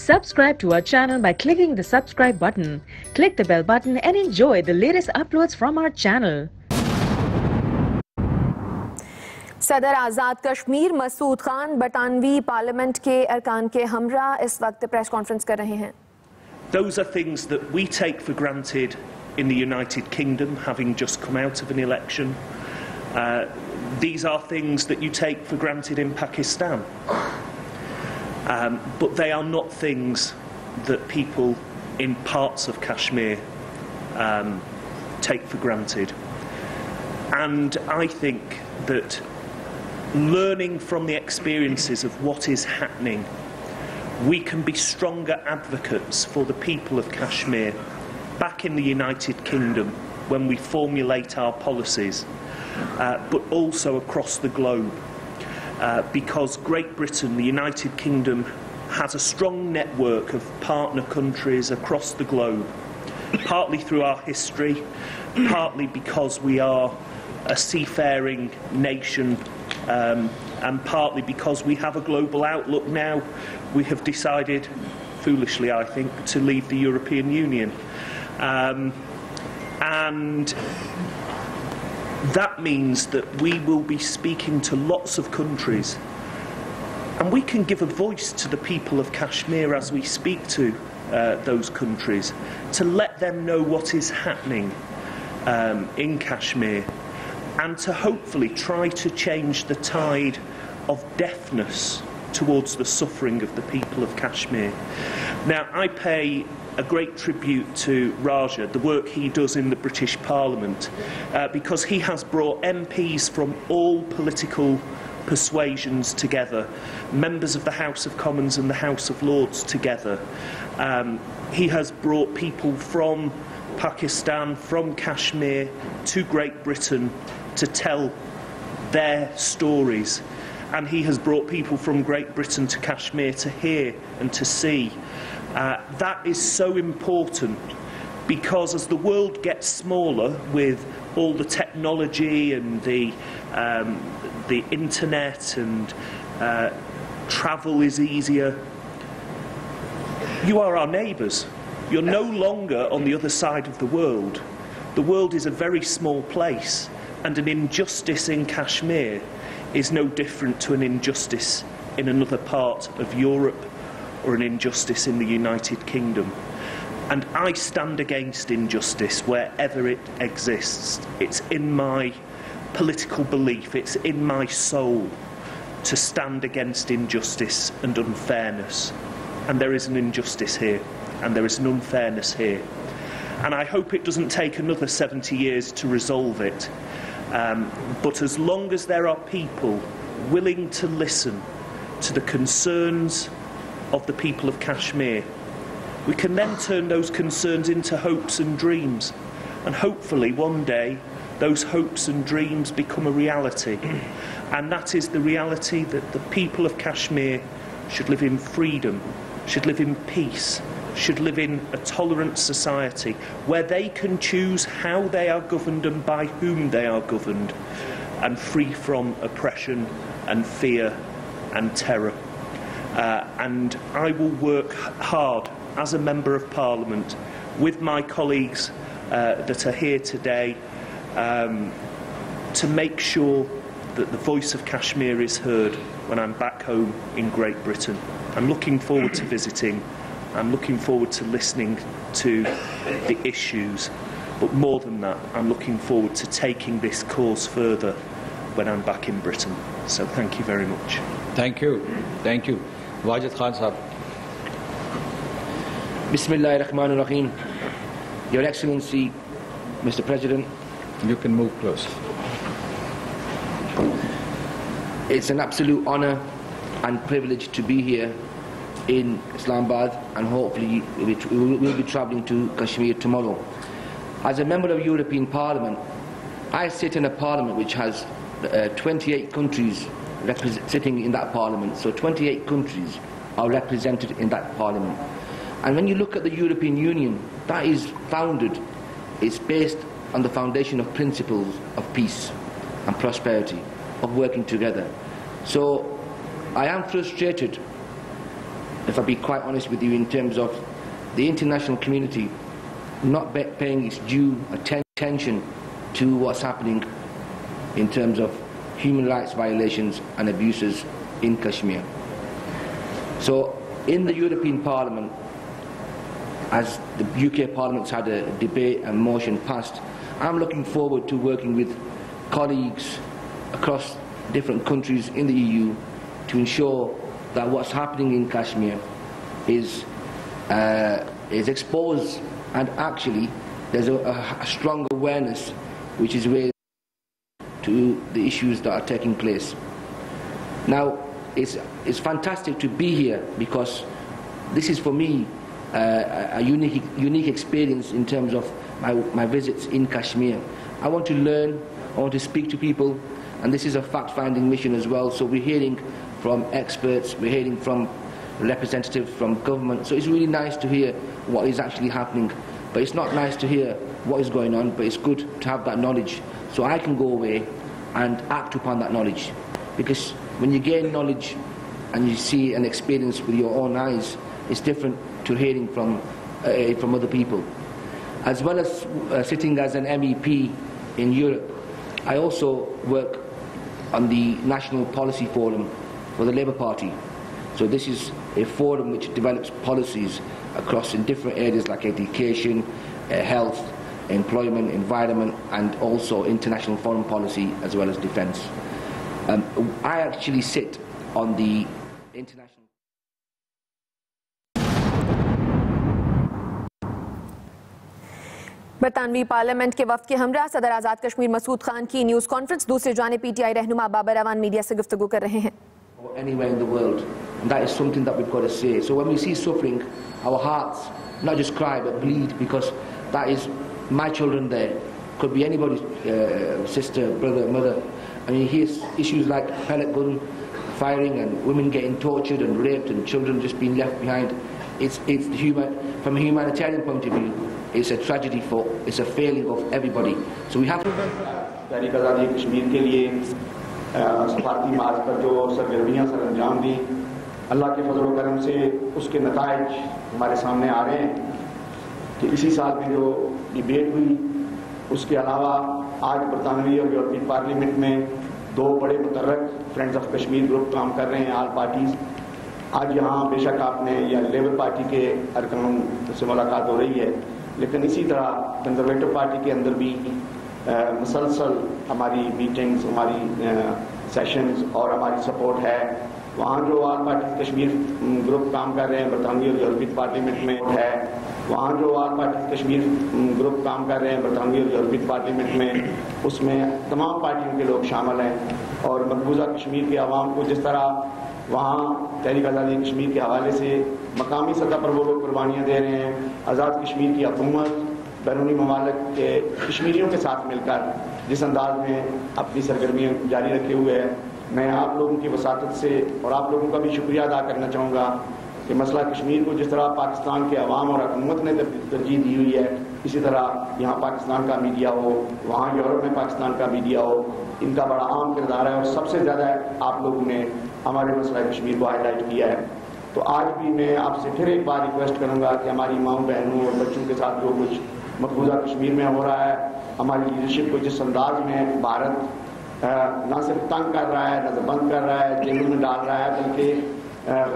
Subscribe to our channel by clicking the subscribe button. Click the bell button and enjoy the latest uploads from our channel. सदर आज़ाद कश्मीर मसूर Khan बरतानवी parliament के अरकान के हमरा इस वक्त प्रेस कॉन्फ्रेंस कर रहे हैं. Those are things that we take for granted in the United Kingdom, having just come out of an election. These are things that you take for granted in Pakistan. But they are not things that people in parts of Kashmir take for granted. And I think that learning from the experiences of what is happening, we can be stronger advocates for the people of Kashmir back in the United Kingdom when we formulate our policies, but also across the globe. Because Great Britain, the United Kingdom, has a strong network of partner countries across the globe, partly through our history, partly because we are a seafaring nation, and partly because we have a global outlook now. We have decided, foolishly I think, to leave the European Union. And that means that we will be speaking to lots of countries, and we can give a voice to the people of Kashmir as we speak to those countries, to let them know what is happening in Kashmir, and to hopefully try to change the tide of deafness towards the suffering of the people of Kashmir. Now, I pay a great tribute to Raja, the work he does in the British Parliament, because he has brought MPs from all political persuasions together, members of the House of Commons and the House of Lords together. He has brought people from Pakistan, from Kashmir to Great Britain to tell their stories, and he has brought people from Great Britain to Kashmir to hear and to see. That is so important, because as the world gets smaller with all the technology and the internet, and travel is easier, you are our neighbours. You're no longer on the other side of the world. The world is a very small place, and an injustice in Kashmir is no different to an injustice in another part of Europe or an injustice in the United Kingdom. And I stand against injustice wherever it exists. It's in my political belief, it's in my soul to stand against injustice and unfairness. And there is an injustice here, and there is an unfairness here. And I hope it doesn't take another 70 years to resolve it. But as long as there are people willing to listen to the concerns of the people of Kashmir, we can then turn those concerns into hopes and dreams, and hopefully one day those hopes and dreams become a reality. And that is the reality that the people of Kashmir should live in freedom, should live in peace, should live in a tolerant society where they can choose how they are governed and by whom they are governed, and free from oppression and fear and terror. And I will work hard as a Member of Parliament with my colleagues that are here today to make sure that the voice of Kashmir is heard when I'm back home in Great Britain. I'm looking forward to visiting. I'm looking forward to listening to the issues. But more than that, I'm looking forward to taking this cause further when I'm back in Britain. So thank you very much. Thank you. Thank you. Javed Khan Sahab. Bismillahirrahmanirrahim. Your Excellency, Mr. President. You can move close. It's an absolute honour and privilege to be here in Islamabad, and hopefully we will be travelling to Kashmir tomorrow. As a member of European Parliament, I sit in a parliament which has 28 countries sitting in that parliament. So 28 countries are represented in that parliament. And when you look at the European Union, that is founded, it's based on the foundation of principles of peace and prosperity, of working together. So I am frustrated if I be quite honest with you, in terms of the international community not paying its due attention to what's happening in terms of human rights violations and abuses in Kashmir. So in the European Parliament, as the UK Parliament's had a debate and motion passed, I'm looking forward to working with colleagues across different countries in the EU to ensure that what's happening in Kashmir is exposed, and actually there's a strong awareness which is raised to the issues that are taking place. Now, it's fantastic to be here because this is for me a unique experience in terms of my visits in Kashmir. I want to learn, I want to speak to people, and this is a fact-finding mission as well. So we're hearing from experts, we're hearing from representatives from government. So it's really nice to hear what is actually happening. But it's not nice to hear what is going on, but it's good to have that knowledge so I can go away and act upon that knowledge. Because when you gain knowledge and you see and experience with your own eyes, it's different to hearing from other people. As well as sitting as an MEP in Europe, I also work on the National Policy Forum for the Labour Party. So this is a forum which develops policies across in different areas like education, health, employment, environment, and also international foreign policy as well as defence. I actually sit on the international... برطانوی parliament کے وفد کے ہمراہ صدر آزاد کشمیر مسعود خان کی news conference. دوسری جانب P T I رہنما بابر اعوان میڈیا سے گفتگو کر رہے ہیں. Anywhere in the world, and that is something that we've got to say. So when we see suffering, our hearts not just cry but bleed, because that is my children there, could be anybody's sister, brother, mother. I mean, here's issues like pellet gun firing and women getting tortured and raped and children just being left behind. It's from a humanitarian point of view, it's a tragedy it's a failing of everybody. So we have to... تحریک آزادی کشمیر کے لیے سفارتی مارچ پر جو سرگرمیاں سر انجام دیں، اللہ کے فضل و کرم سے اس کے نتائج ہمارے سامنے آ رہے ہیں کہ اسی سال میں جو ڈیبیٹ ہوئی، اس کے علاوہ آج برطانوی اور یورپی پارلیمنٹ میں دو بڑے متحرک فرینڈز آف کشمیر گروپ کام کر رہے ہیں، آل پارٹیز. آج یہاں بے شک آپ نے یا لیبر پارٹی کے ارکان سے ملاقات ہو رہی ہے، لیکن اسی طرح کنزرویٹو پارٹی کے اندر بھی مسلسل ہماری میٹنگز، ہماری سیشنز اور ہماری سپورٹ ہے. وہاں جو آل پارٹی کشمیر گروپ کام کر رہے ہیں برطانوی اور یورپی پارلیمنٹ میں ہے، وہاں جو آل پارٹی کشمیر گروپ کام کر رہے ہیں برطانوی اور یورپی پارلیمنٹ میں، اس میں تمام پارٹیوں کے لوگ شامل ہیں. اور مقبوضہ کشمیر کے عوام کو جس طرح وہاں تحریک آزادی کشمیر کے حوالے سے مقامی سطح پر وہ لوگ قربانیاں دے رہے ہیں، آزاد کشمیر کی حکومت بیرونی ممالک کے کشمیریوں کے ساتھ مل کر جس انداز میں اپنی سرگرمیاں جاری رکھے ہوئے ہے، میں آپ لوگوں کی وساطت سے اور آپ لوگوں کا بھی شکریہ ادا کرنا چاہوں گا کہ مسئلہ کشمیر کو جس طرح پاکستان کے عوام اور حکومت نے ترجیح دی ہوئی ہے، اسی طرح یہاں پاکستان کا میڈیا ہو، وہاں یورپ میں پاکستان کا میڈیا ہو، ان کا بڑا عام کردار ہے اور سب سے زیادہ آپ لوگوں نے ہمارے مسئلہ کشمیر کو ہائی لائٹ کیا ہے. تو آج بھی میں آپ سے پھر ایک بار ریکویسٹ کروں گا کہ ہماری ماؤں بہنوں اور بچوں کے ساتھ جو کچھ مقبوضہ کشمیر میں ہو رہا ہے، ہماری لیڈرشپ کو جس انداز میں بھارت نہ صرف تنگ کر رہا ہے، نہ بند کر رہا ہے، جیلوں میں ڈال رہا ہے، بلکہ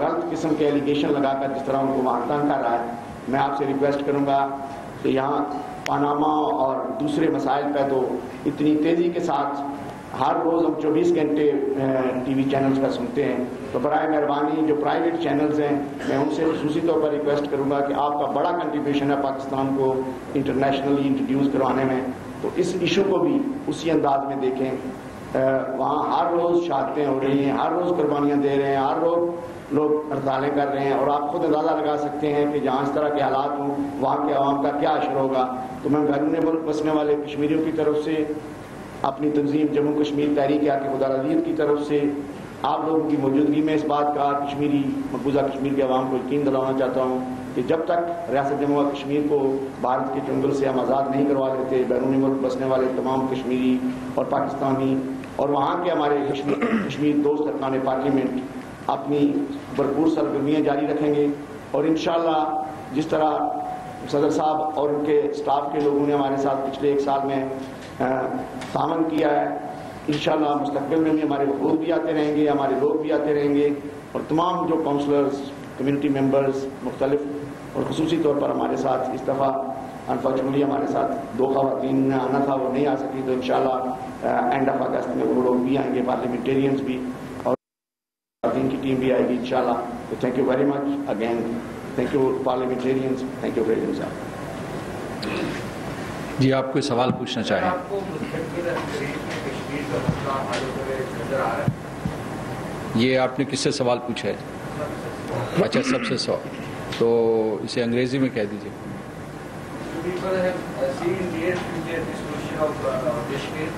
غلط قسم کے ایلیگیشن لگا کر جس طرح ان کو وہاں تنگ کر رہا ہے، میں آپ سے ریکویسٹ کروں گا کہ یہاں پاناما اور دوسرے مسائل پہ تو اتنی تیزی کے ساتھ ہر روز ہم 24 گھنٹے ٹی وی چینلز کا سنتے ہیں، تو برائے مہربانی جو پرائیویٹ چینلز ہیں میں ان سے خصوصی طور پر ریکویسٹ کروں گا کہ آپ کا بڑا کنٹریبیوشن ہے پاکستان کو انٹرنیشنلی انٹروڈیوس کروانے میں، تو اس ایشو کو بھی اسی انداز میں دیکھیں. وہاں ہر روز شہادتیں ہو رہی ہیں، ہر روز قربانیاں دے رہے ہیں، ہر روز لوگ ہڑتالیں کر رہے ہیں، اور آپ خود اندازہ لگا سکتے ہیں کہ جہاں اس طرح کے حالات ہوں وہاں کے عوام کا کیا اثر ہوگا. تو میں بیرون ملک بسنے والے کشمیریوں کی طرف سے، اپنی تنظیم جموں کشمیر تحریک خداردیت کی طرف سے آپ لوگوں کی موجودگی میں اس بات کا کشمیری مقبوضہ کشمیر کے عوام کو یقین دلانا چاہتا ہوں کہ جب تک ریاست جموں و کشمیر کو بھارت کے چنگل سے ہم آزاد نہیں کروا دیتے، بیرونی ملک بسنے والے تمام کشمیری اور پاکستانی اور وہاں کے ہمارے کشمیر دوست ارکان پارلیمنٹ اپنی بھرپور سرگرمیاں جاری رکھیں گے اور انشاءاللہ جس طرح صدر صاحب اور ان کے سٹاف کے لوگوں نے ہمارے ساتھ پچھلے 1 سال میں تعاون کیا ہے، انشاءاللہ مستقبل میں بھی ہمارے وفود بھی آتے رہیں گے، ہمارے لوگ بھی آتے رہیں گے، اور تمام جو کونسلرز، کمیونٹی ممبرز مختلف اور خصوصی طور پر ہمارے ساتھ اس دفعہ انفارچونیٹلی ہمارے ساتھ 2 خواتین آنا تھا، وہ نہیں آ سکی، تو انشاءاللہ اینڈ آف اگست میں وہ لوگ بھی آئیں گے، پارلیمنٹیرینز بھی، اور خواتین کی ٹیم بھی آئے گی انشاءاللہ. تو thank you very much again, thank you parliamentarians, thank you president صاحب. جی آپ کوئی سوال پوچھنا چاہیں؟ یہ آپ نے کس سے سوال پوچھا ہے؟ اچھا سب سے سوال، تو اسے انگریزی میں کہہ دیجیے. People have seen near future dissolution of Kashmir,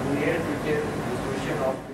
near future dissolution of